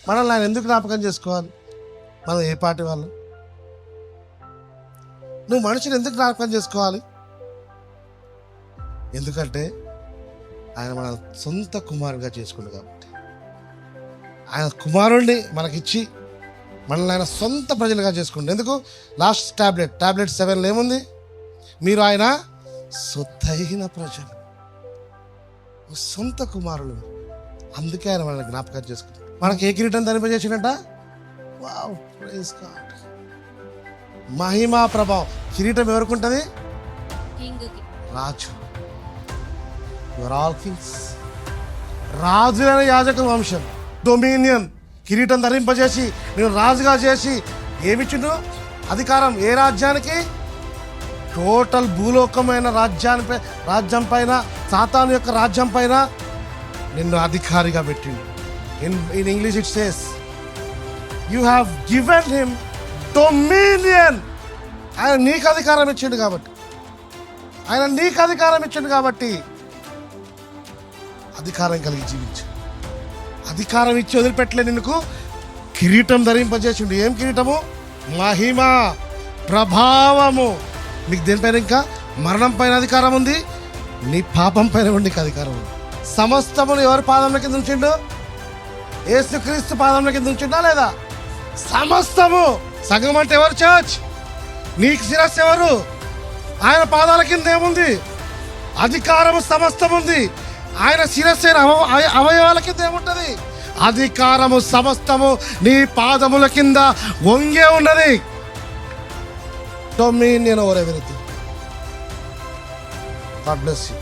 మనల్ని ఆయన ఎందుకు జ్ఞాపకం చేసుకోవాలి? మనం ఏ పార్టీ వాళ్ళు? నువ్వు మనిషిని ఎందుకు జ్ఞాపకం చేసుకోవాలి? ఎందుకంటే ఆయన మన సొంత కుమారుడిగా చేసుకుండు కాబట్టి. ఆయన కుమారుణ్ణి మనకిచ్చి మనల్ని ఆయన సొంత ప్రజలుగా చేసుకుండు. ఎందుకు? లాస్ట్ టాబ్లెట్ 7లో ఏముంది? మీరు ఆయన సొత్తైన ప్రజలు, సొంత కుమారులు. అందుకే ఆయన మనల్ని జ్ఞాపకం చేసుకుంటాడు. మనకి ఏ కిరీటం ధరింపజేసినట్ట? Wow, praise God. మహిమా ప్రభావం. కిరీటం ఎవరికి ఉంటుంది? రాజు. Your all kings. రాజులైన యాజకుల వంశం, డొమినియన్. కిరీటం ధరింపజేసి నేను రాజుగా చేసి ఏమిచ్చిండు? అధికారం. ఏ రాజ్యానికి? టోటల్ భూలోకమైన రాజ్యం పైన, సాతాను యొక్క రాజ్యం పైన నిన్ను అధికారిగా పెట్టిండు. In English it says you have given him dominion. ఆయన నీకు అధికారం ఇచ్చిండు కాబట్టి అధికారం కలిగి జీవించు. అధికారం ఇచ్చి వదిలిపెట్టలే, నిన్నుకు కిరీటం ధరింపజేసిండు. ఏం కిరీటము? మహిమ ప్రభావము. నీకు దేనిపైన? ఇంకా మరణం పైన అధికారం ఉంది, నీ పాపం పైన కూడా నీకు అధికారం ఉంది. సమస్తమును ఎవరి పాదంలో కింద ఉంచిండు? యేసుక్రీస్తు పాదంలో కింద ఉంచిండా లేదా? సమస్తము. సగం అంటే ఎవరు? చర్చ్. నీకు శిరస్సు ఎవరు? ఆయన పాదాల కింద ఏముంది? అధికారము సమస్తం ఉంది. ఆయన శిరస్సు అవయవాల కింద ఏముంటది? అధికారము సమస్తము నీ పాదముల కింద వంగే ఉన్నది. Dominion over everything. God bless you.